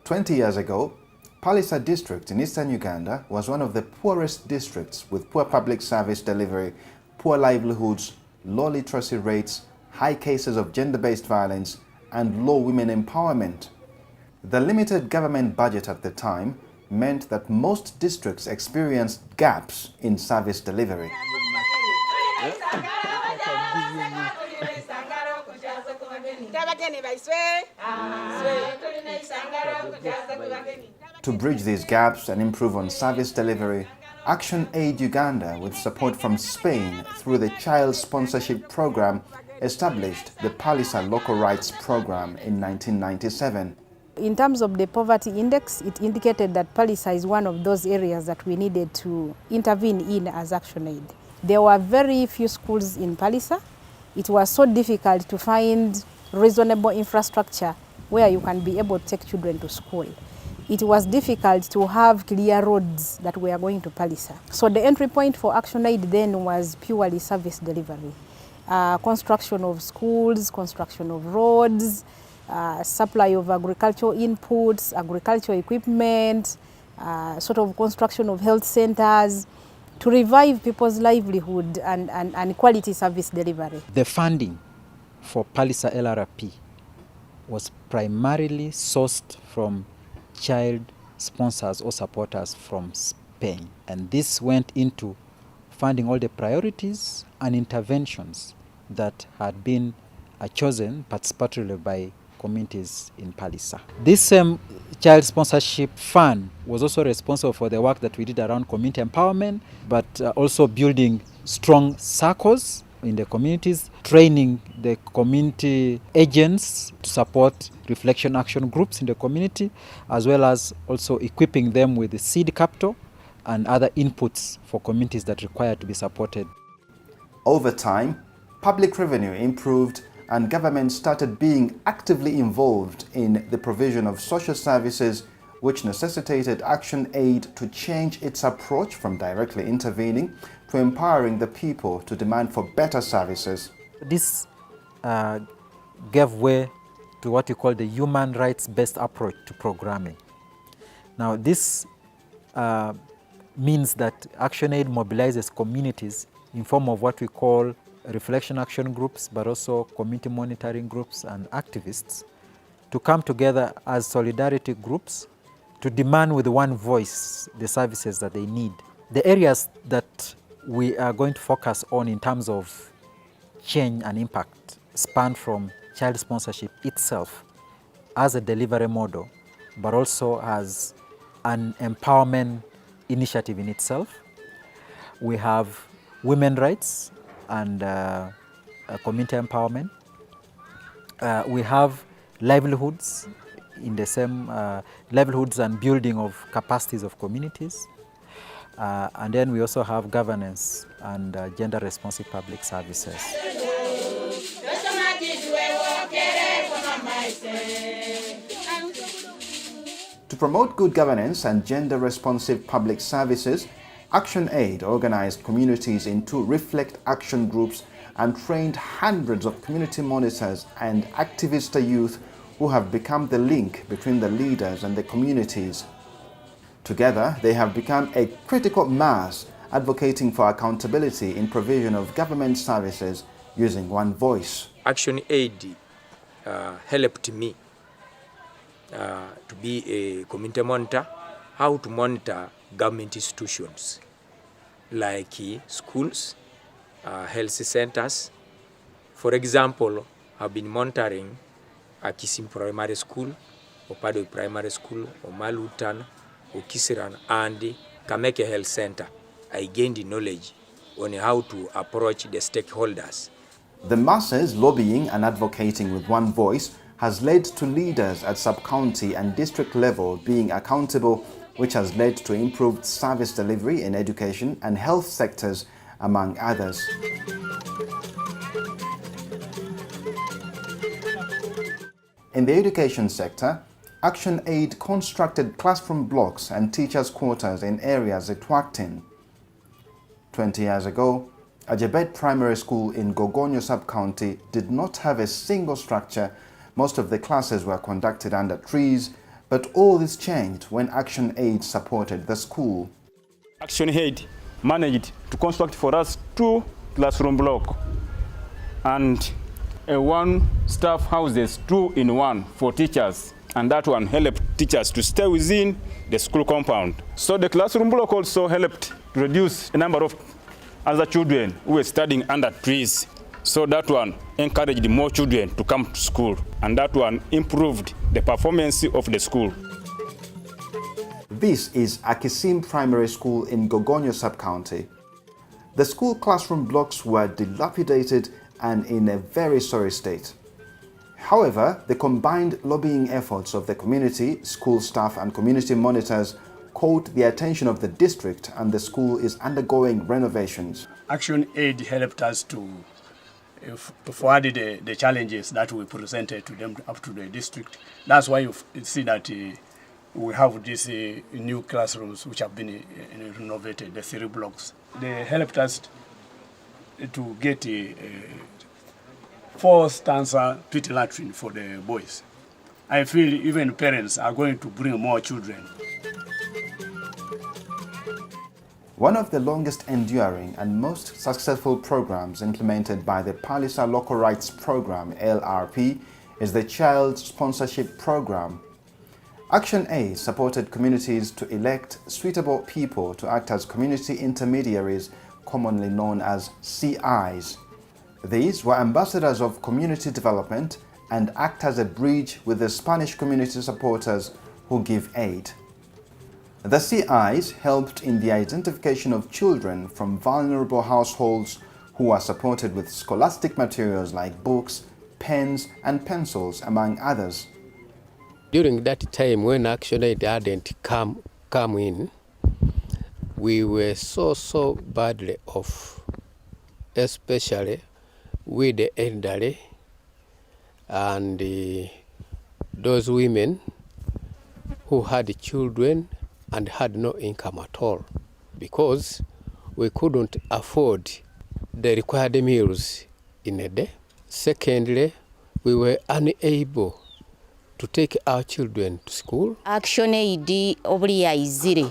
"20 years ago, Pallisa District in eastern Uganda was one of the poorest districts with poor public service delivery, poor livelihoods, low literacy rates, high cases of gender-based violence, and low women empowerment. The limited government budget at the time meant that most districts experienced gaps in service delivery. To bridge these gaps and improve on service delivery, ActionAid Uganda, with support from Spain through the Child Sponsorship Program, established the Pallisa Local Rights Program in 1997. In terms of the poverty index, it indicated that Pallisa is one of those areas that we needed to intervene in as ActionAid. There were very few schools in Pallisa. It was so difficult to find reasonable infrastructure where you can be able to take children to school. It was difficult to have clear roads that were going to Pallisa. So the entry point for ActionAid then was purely service delivery. Construction of schools, construction of roads, supply of agricultural inputs, agricultural equipment, sort of construction of health centers, to revive people's livelihood and quality service delivery. The funding for Pallisa LRP was primarily sourced from child sponsors or supporters from Spain. And this went into funding all the priorities and interventions that had been chosen participatorily by communities in Pallisa. This child sponsorship fund was also responsible for the work that we did around community empowerment, but also building strong circles in the communities, training the community agents to support reflection action groups in the community, as well as also equipping them with the seed capital and other inputs for communities that require to be supported. Over time, public revenue improved and government started being actively involved in the provision of social services, which necessitated ActionAid to change its approach from directly intervening to empowering the people to demand for better services. This gave way to what we call the human rights-based approach to programming. Now this means that ActionAid mobilizes communities in form of what we call reflection action groups, but also community monitoring groups and activists to come together as solidarity groups to demand with one voice the services that they need. The areas that we are going to focus on in terms of change and impact span from child sponsorship itself as a delivery model, but also as an empowerment initiative in itself. We have women rights and community empowerment. We have livelihoods in the same livelihoods and building of capacities of communities. And then we also have governance and gender responsive public services. To promote good governance and gender responsive public services, ActionAid organized communities into reflect action groups and trained hundreds of community monitors and activist youth who have become the link between the leaders and the communities. Together, they have become a critical mass advocating for accountability in provision of government services using one voice. ActionAid helped me to be a community monitor, how to monitor government institutions like schools, health centers. For example, I've been monitoring Kisim Primary School, Opado Primary School, Omalutan, Okisiran, and Kameke Health Center. I gained knowledge on how to approach the stakeholders. The masses lobbying and advocating with one voice has led to leaders at sub-county and district level being accountable, which has led to improved service delivery in education and health sectors, among others. In the education sector, ActionAid constructed classroom blocks and teachers' quarters in areas it worked in. 20 years ago, Ajebet Primary School in Gogonyo Sub-County did not have a single structure. Most of the classes were conducted under trees, but all this changed when ActionAid supported the school. ActionAid managed to construct for us 2 classroom blocks and 1 staff houses 2-in-1 for teachers, and that one helped teachers to stay within the school compound. So the classroom block also helped reduce the number of other children who were studying under trees. So that one encouraged more children to come to school, and that one improved the performance of the school. This is Akisim Primary School in Gogonyo Sub-County. The school classroom blocks were dilapidated and in a very sorry state. However, the combined lobbying efforts of the community, school staff and community monitors caught the attention of the district, and the school is undergoing renovations. ActionAid helped us to forward the challenges that we presented to them up to the district. That's why you see that we have these new classrooms which have been renovated, the 3 blocks. They helped us to get a 4-stanza pit latrine for the boys. I feel even parents are going to bring more children. One of the longest enduring and most successful programs implemented by the Pallisa Local Rights Program, LRP, is the Child Sponsorship Program. ActionAid supported communities to elect suitable people to act as community intermediaries, commonly known as CIs. These were ambassadors of community development and act as a bridge with the Spanish community supporters who give aid. The CIs helped in the identification of children from vulnerable households who are supported with scholastic materials like books, pens and pencils, among others. During that time when ActionAid hadn't come in, we were so badly off, especially with the elderly and those women who had children and had no income at all, because we couldn't afford the required meals in a day. Secondly, we were unable to take our children to school. ActionAid obuli yaizire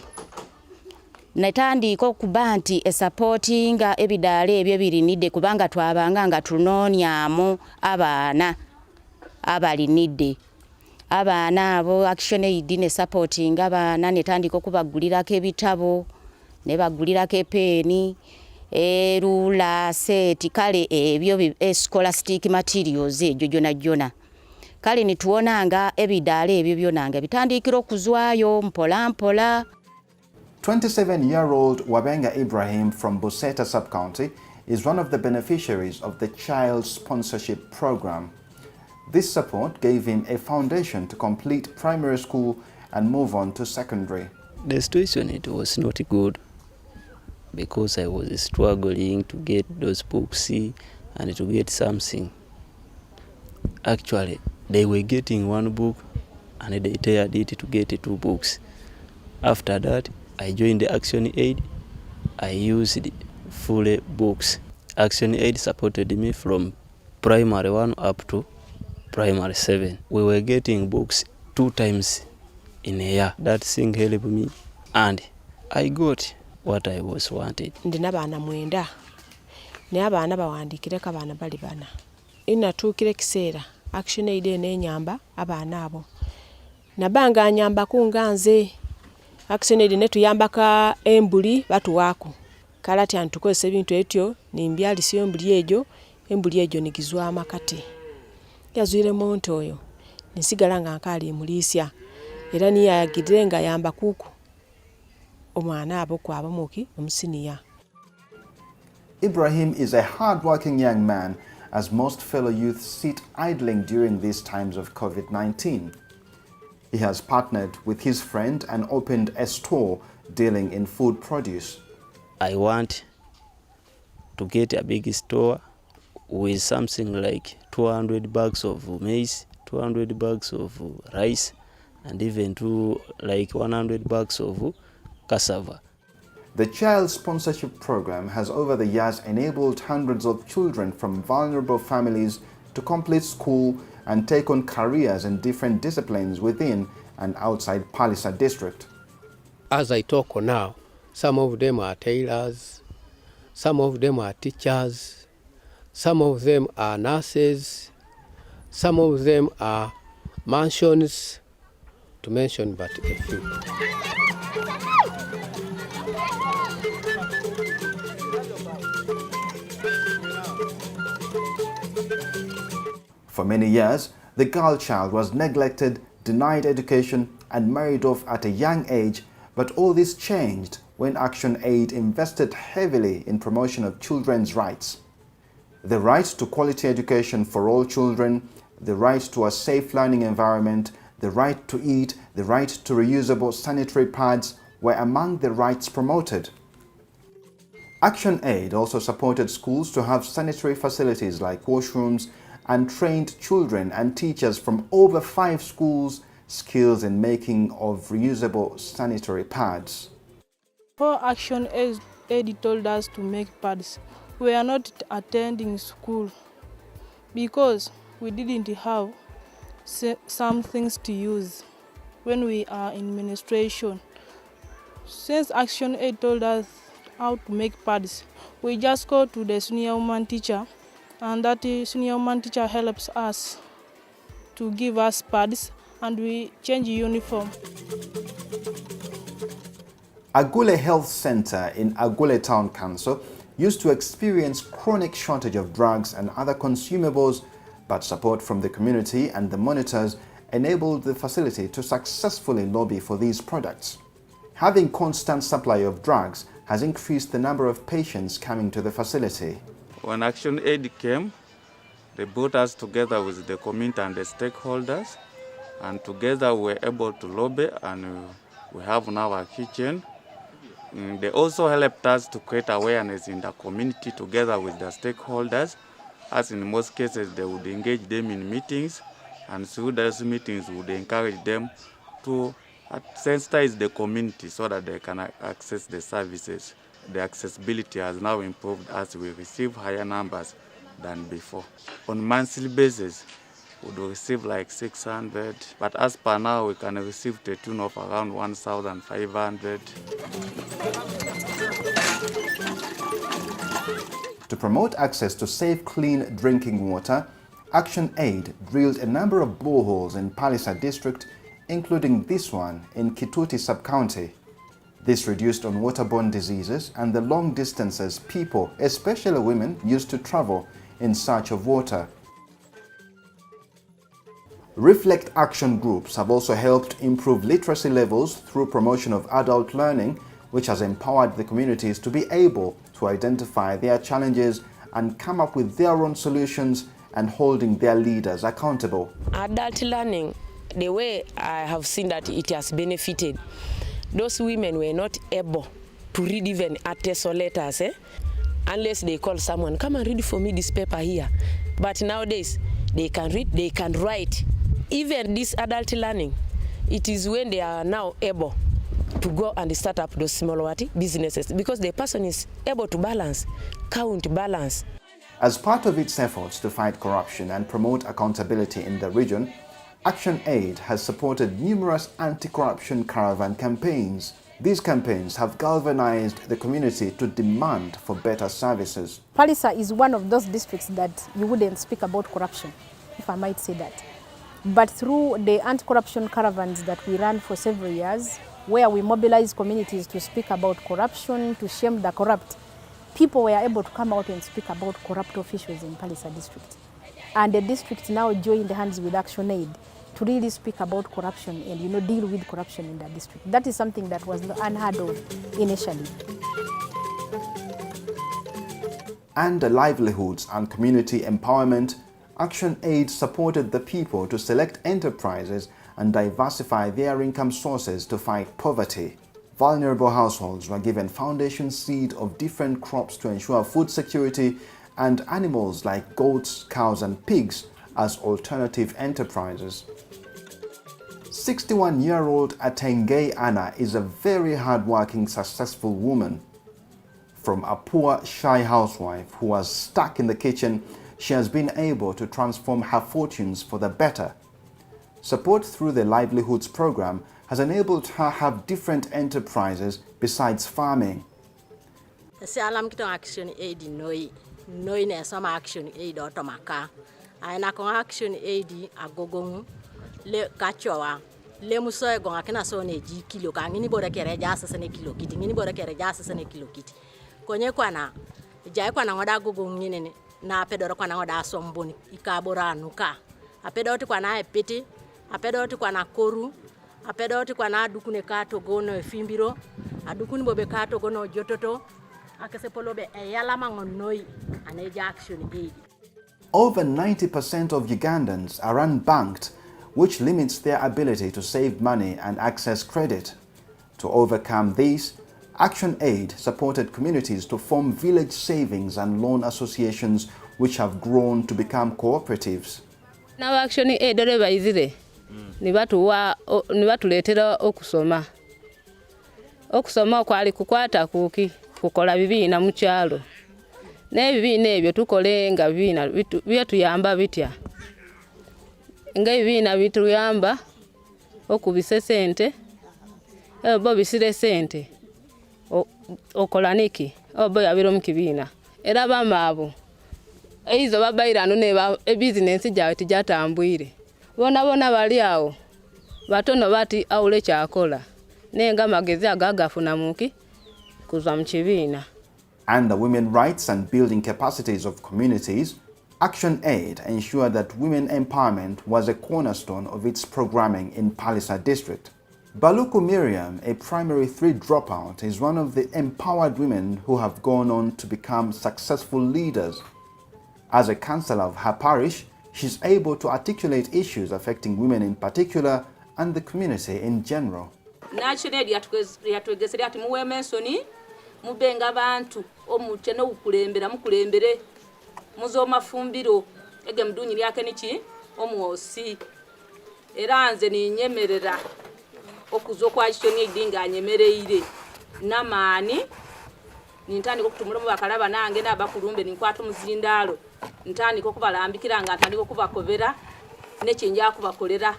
natandika okuba nti esupportinga ebidaala ebyo birinidde, kubanga twabanga nga tunoonyamu abaana abalinidde. Abaana abo ActionAid ne supporting abaana netandika okubagulirako ebitabo, ne bagulirako epeeni, rula, seti, kale ebyo scholastic materials egyo gyona. Kale nituwona nga ebidaala ebyo byonna nga bitandikira okuzwayo mpola mpola. 27-year-old Wabenga Ibrahim from Buseta Sub-County is one of the beneficiaries of the Child Sponsorship Program. This support gave him a foundation to complete primary school and move on to secondary. The situation, it was not good because I was struggling to get those books and to get something. Actually, they were getting 1 book and they tired it to get 2 books. After that, I joined the ActionAid. I used full books. ActionAid supported me from primary 1 up to primary 7. We were getting books 2 times in a year. That thing helped me and I got what I was wanted. Ndina baana 9. Ne abaana bawandikireko abaana bali 4. Inatuukira ekiseera ActionAid n'enyamba abaana abo. Nabanga anyambako nga nze. ActionAid netuyambaka embuli batuwaako. Kale ati antukozesa ebintu etyo nimbyalisiyo embuli egyo nigizwa amakate. Yazwire monto oyo nisigala nga nkali mulisya era niyagidde nga yamba kuku omwana abo kwaba muki omusiniya. Ibrahim is a hard-working young man as most fellow youth sit idling during these times of COVID-19. He has partnered with his friend and opened a store dealing in food produce. I want to get a big store with something like 200 bags of maize, 200 bags of rice, and even like 100 bags of cassava. The child sponsorship program has over the years enabled hundreds of children from vulnerable families to complete school and take on careers in different disciplines within and outside Pallisa District. As I talk now, some of them are tailors, some of them are teachers, some of them are nurses, some of them are mansions, to mention but a few. For many years, the girl child was neglected, denied education, and married off at a young age, but all this changed when ActionAid invested heavily in promotion of children's rights. The right to quality education for all children, the right to a safe learning environment, the right to eat, the right to reusable sanitary pads were among the rights promoted. ActionAid also supported schools to have sanitary facilities like washrooms and trained children and teachers from over 5 schools skills in making of reusable sanitary pads. Before ActionAid told us to make pads, we are not attending school because we didn't have some things to use when we are in menstruation. Since ActionAid told us how to make pads, we just go to the senior woman teacher, and that senior woman teacher helps us to give us pads, and we change uniform. Agule Health Center in Agule Town Council used to experience chronic shortage of drugs and other consumables, but support from the community and the monitors enabled the facility to successfully lobby for these products. Having constant supply of drugs has increased the number of patients coming to the facility. When ActionAid came, they brought us together with the community and the stakeholders, and together we were able to lobby, and we have now a kitchen. They also helped us to create awareness in the community together with the stakeholders, as in most cases they would engage them in meetings, and through those meetings would encourage them to sensitize the community so that they can access the services. The accessibility has now improved as we receive higher numbers than before. On a monthly basis, we would receive like 600, but as per now, we can receive to the tune of around 1,500. To promote access to safe, clean drinking water, ActionAid drilled a number of boreholes in Pallisa District, including this one in Kituti Sub-County. This reduced on waterborne diseases and the long distances people, especially women, used to travel in search of water. Reflect action groups have also helped improve literacy levels through promotion of adult learning, which has empowered the communities to be able to identify their challenges and come up with their own solutions, and holding their leaders accountable. Adult learning, the way I have seen that it has benefited, those women were not able to read even attest or letters, unless they call someone, come and read for me this paper here. But nowadays, they can read, they can write. Even this adult learning, it is when they are now able to go and start up those small businesses, because the person is able to balance, count, balance. As part of its efforts to fight corruption and promote accountability in the region, ActionAid has supported numerous anti-corruption caravan campaigns. These campaigns have galvanized the community to demand for better services. Pallisa is one of those districts that you wouldn't speak about corruption, if I might say that. But through the anti-corruption caravans that we ran for several years, where we mobilize communities to speak about corruption, to shame the corrupt, people were able to come out and speak about corrupt officials in Pallisa District. And the district now joined hands with ActionAid to really speak about corruption and deal with corruption in that district. That is something that was unheard of initially. and livelihoods and community empowerment, ActionAid supported the people to select enterprises and diversify their income sources to fight poverty. Vulnerable households were given foundation seed of different crops to ensure food security, and animals like goats, cows and pigs as alternative enterprises. 61-year-old Atengei Anna is a very hard-working, successful woman. From a poor, shy housewife who was stuck in the kitchen, she has been able to transform her fortunes for the better. Support through the Livelihoods program has enabled her have different enterprises besides farming. Alam kita ActionAid noi ne sama ActionAid otomaka. Aina ko ActionAid agogong le kachowa le muso e gonga kena so ne ji kilo ka ngini bora kere jasa sene kilo kiti ngini bora kere jasa sene kilo kiti konye kwana jai kwana ngoda gogong ngine na pedoro kwana ngoda somboni ikabora nuka apedoti kwana epiti apedoti kwana koru apedoti kwana dukune kato gono fimbiro adukuni bobe kato gono jototo akase polobe eyala mangonoi aneja ActionAid. Over 90% of Ugandans are unbanked, which limits their ability to save money and access credit. To overcome this, ActionAid supported communities to form village savings and loan associations, which have grown to become cooperatives. Now ActionAid dereva izire ni watu letera okusoma kwali kukwata kuki kukola bibiina mu kyalo n'ebibiina ebyo tukole nga bibiina byatuyamba bitya nga ebibiina bituyamba okubisa sente bo bisire sente okola niki obo yabiro mu kibiina era bamaabo eizo babairano ne ebizinesi jawe tijatambwire bona bali awo batono bati awule kyakola nenga magezi agagafuna muki kuzwa mu kibiina. And the women rights and building capacities of communities, ActionAid ensured that women empowerment was a cornerstone of its programming in Pallisa District. Baluku Miriam, a primary 3 dropout, is one of the empowered women who have gone on to become successful leaders. As a councillor of her parish, she's able to articulate issues affecting women in particular and the community in general. ActionAid yatwegesera ati muwe mensoni mubenga abantu omutene ukulembera mukulembere muzo mafumbiro ege mdunyi yake niki omwosi era nze ninyemerera okuzo kwa ActionAid nga anyemereire namani nintandika okutumula mu bakalaba nange nabakulumbe ninkwata muzindalo ntandika okubalambikira nga ntandika okubakobera nekinja kubakolera.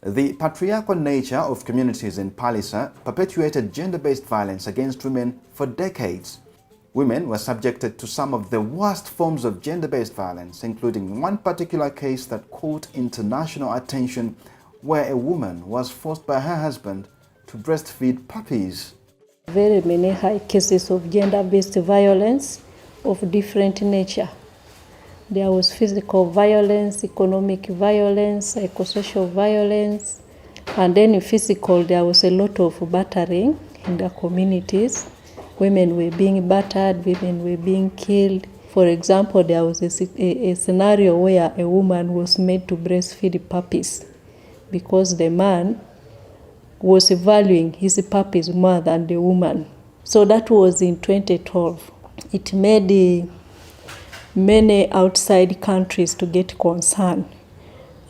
The patriarchal nature of communities in Pallisa perpetuated gender-based violence against women for decades. Women were subjected to some of the worst forms of gender-based violence, including one particular case that caught international attention where a woman was forced by her husband to breastfeed puppies. Very many high cases of gender-based violence of different nature. There was physical violence, economic violence, psychosocial violence, and then in physical there was a lot of battering in the communities. Women were being battered, women were being killed. For example, there was a scenario where a woman was made to breastfeed puppies because the man was valuing his puppies more than the woman. So that was in 2012. It made many outside countries to get concerned,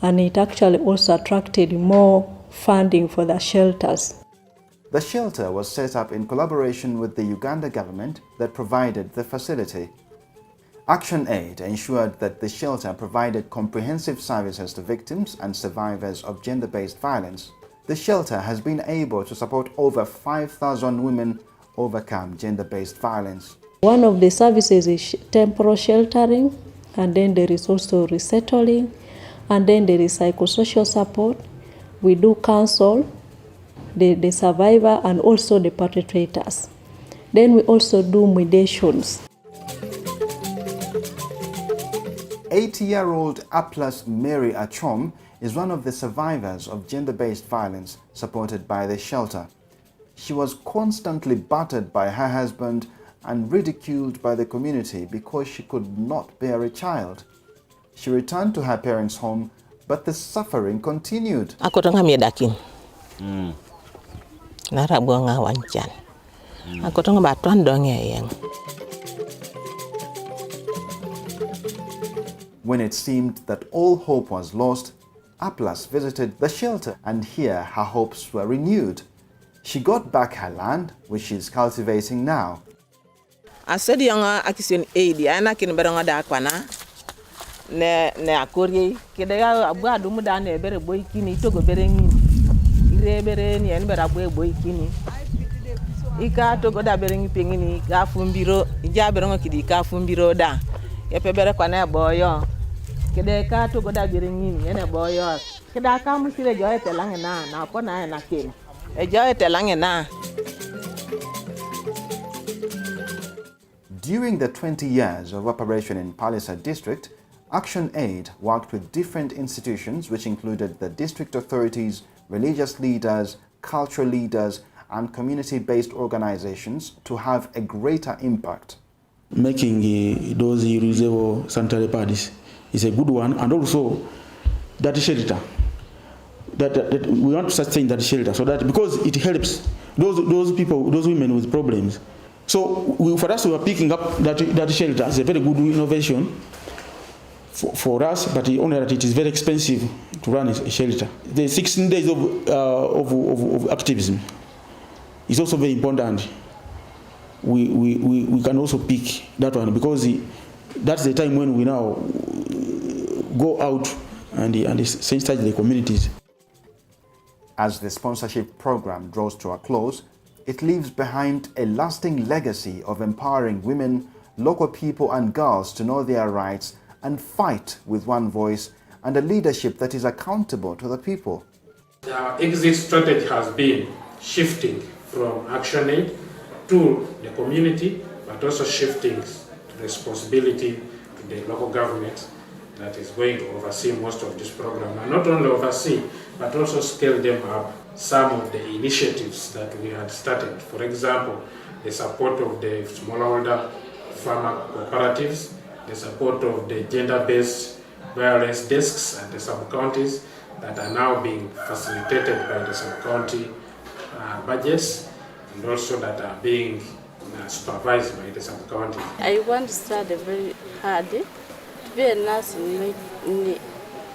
and it actually also attracted more funding for the shelters. The shelter was set up in collaboration with the Uganda government that provided the facility. ActionAid ensured that the shelter provided comprehensive services to victims and survivors of gender-based violence. The shelter has been able to support over 5,000 women overcome gender-based violence. One of the services is temporal sheltering, and then there is also resettling, and then there is psychosocial support. We do counsel the survivor and also the perpetrators. Then we also do mediations. 80-year-old Aplas Mary Achom is one of the survivors of gender-based violence supported by the shelter. She was constantly battered by her husband and ridiculed by the community because she could not bear a child. She returned to her parents' home, but the suffering continued. When it seemed that all hope was lost, Aplas visited the shelter, and here her hopes were renewed. She got back her land, which she is cultivating now. I said, young ActionAid, I can bear on that one. Ne akori, Kedaya Abuadum down a better boy kini, took a bering, Irebereni, and Berabu boy kini. Ika to go da bering pingini, Gafumbiro, Jaberon Kidi, Gafumbiro da, Epebera Pana boyo. Kedeka to go da bering in a boyo. Kedaka Musile Joy Telangana, now Pona and a king. A joy Telangana. During the 20 years of operation in Pallisa District, ActionAid worked with different institutions which included the district authorities, religious leaders, cultural leaders, and community-based organizations to have a greater impact. Making those reusable sanitary pads is a good one, and also that shelter. That we want to sustain that shelter, so that because it helps those people, those women with problems. So for us, we are picking up that shelter as a very good innovation for us, but only that it is very expensive to run a shelter. The 16 days of activism is also very important. We can also pick that one, because that's the time when we now go out and sensitize the communities. As the sponsorship program draws to a close, it leaves behind a lasting legacy of empowering women, local people and girls to know their rights and fight with one voice, and a leadership that is accountable to the people. Our exit strategy has been shifting from ActionAid to the community, but also shifting responsibility to the local government that is going to oversee most of this program, and not only oversee, but also scale them up. Some of the initiatives that we had started, for example, the support of the smallholder farmer cooperatives, the support of the gender-based violence desks at the sub-counties that are now being facilitated by the sub-county budgets, and also that are being supervised by the sub-county. I want to start very hard to be a nurse in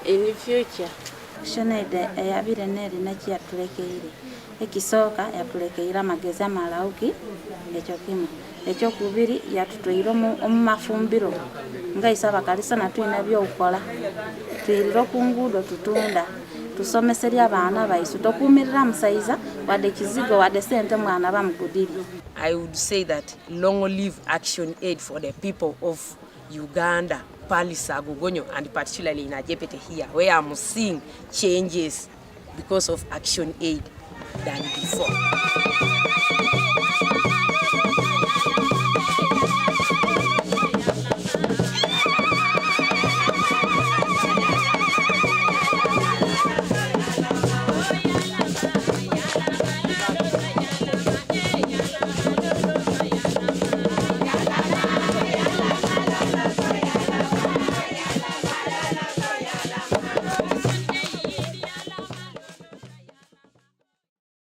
the future. ActionAid yabire neri nachi atulekeire ekisoka yatulekeira mageza malauki ekyo kimu ekyo kubiri yatutoira omu mafumbiro ngaisaba kalisa na twina byo ukola twiriro ku ngudo tutunda tusomeseri abaana baisu tokumirira musaiza wade kizigo wade sente mwana bamugudiri. I would say that long live ActionAid for the people of Uganda, Pallisa, Gogonyo, and particularly in Ajepete here, where I'm seeing changes because of ActionAid than before.